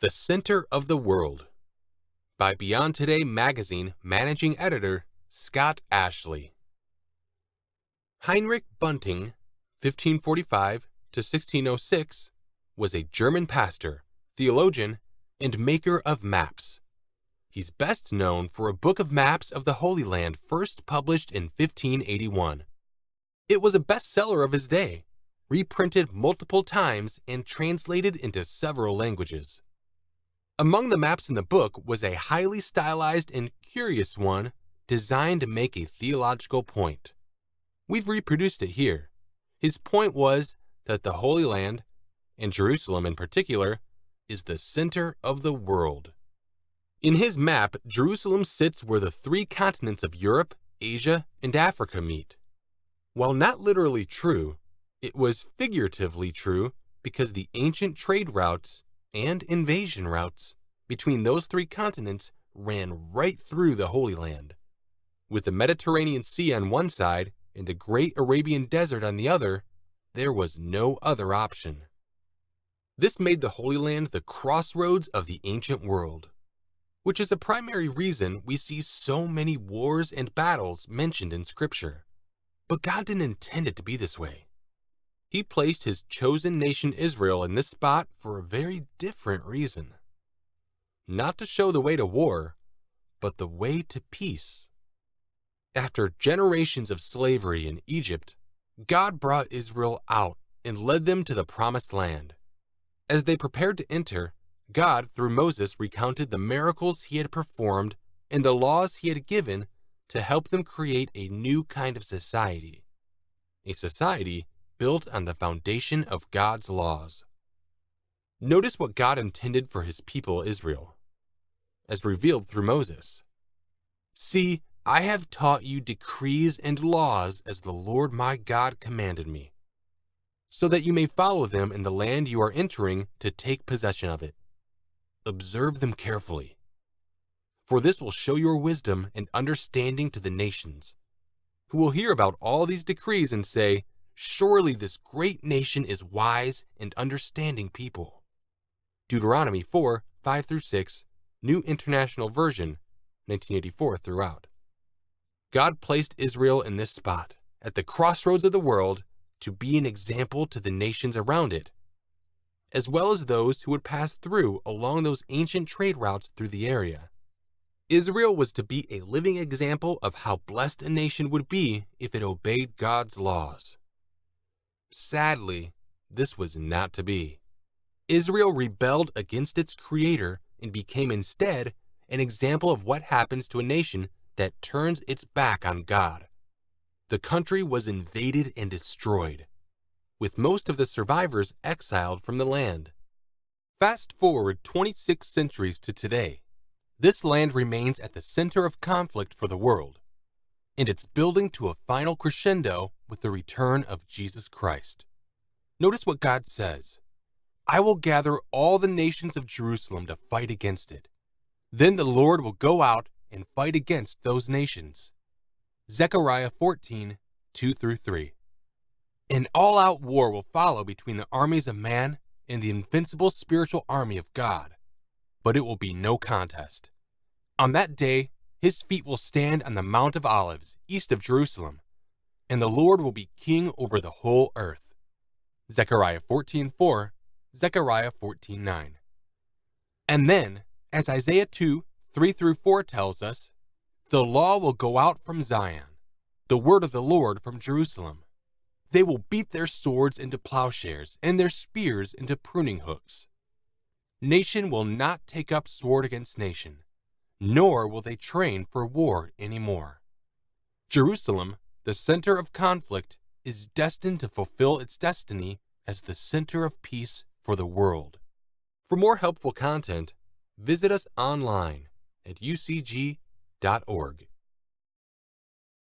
The Center of the World by Beyond Today magazine managing editor Scott Ashley. Heinrich Bunting, 1545 to 1606, was a German pastor, theologian, and maker of maps. He's best known for a book of maps of the Holy Land first published in 1581. It was a bestseller of his day, reprinted multiple times and translated into several languages. Among the maps in the book was a highly stylized and curious one designed to make a theological point. We've reproduced it here. His point was that the Holy Land, and Jerusalem in particular, is the center of the world. In his map, Jerusalem sits where the three continents of Europe, Asia, and Africa meet. While not literally true, it was figuratively true because the ancient trade routes and invasion routes between those three continents ran right through the Holy Land. With the Mediterranean Sea on one side and the Great Arabian Desert on the other, there was no other option. This made the Holy Land the crossroads of the ancient world, which is a primary reason we see so many wars and battles mentioned in Scripture. But God didn't intend it to be this way. He placed his chosen nation Israel in this spot for a very different reason. Not to show the way to war, but the way to peace. After generations of slavery in Egypt, God brought Israel out and led them to the promised land. As they prepared to enter, God, through Moses, recounted the miracles he had performed and the laws he had given to help them create a new kind of society. A society built on the foundation of God's laws. Notice what God intended for his people Israel, as revealed through Moses. See, I have taught you decrees and laws as the Lord my God commanded me, so that you may follow them in the land you are entering to take possession of it. Observe them carefully, for this will show your wisdom and understanding to the nations, who will hear about all these decrees and say, surely this great nation is wise and understanding people. Deuteronomy 4, 5-6, New International Version, 1984 throughout. God placed Israel in this spot, at the crossroads of the world, to be an example to the nations around it, as well as those who would pass through along those ancient trade routes through the area. Israel was to be a living example of how blessed a nation would be if it obeyed God's laws. Sadly, this was not to be. Israel rebelled against its creator and became instead an example of what happens to a nation that turns its back on God. The country was invaded and destroyed, with most of the survivors exiled from the land. Fast forward 26 centuries to today. This land remains at the center of conflict for the world, and it's building to a final crescendo with the return of Jesus Christ. Notice what God says. I will gather all the nations of Jerusalem to fight against it. Then the Lord will go out and fight against those nations. Zechariah 14, 2-3. An all-out war will follow between the armies of man and the invincible spiritual army of God, but it will be no contest. On that day, his feet will stand on the Mount of Olives, east of Jerusalem, and the Lord will be king over the whole earth. Zechariah 14:4, Zechariah 14:9. And then, as Isaiah 2, 3-4 tells us, the law will go out from Zion, the word of the Lord from Jerusalem. They will beat their swords into plowshares and their spears into pruning hooks. Nation will not take up sword against nation, nor will they train for war anymore. Jerusalem, the center of conflict, is destined to fulfill its destiny as the center of peace for the world. For more helpful content, visit us online at ucg.org.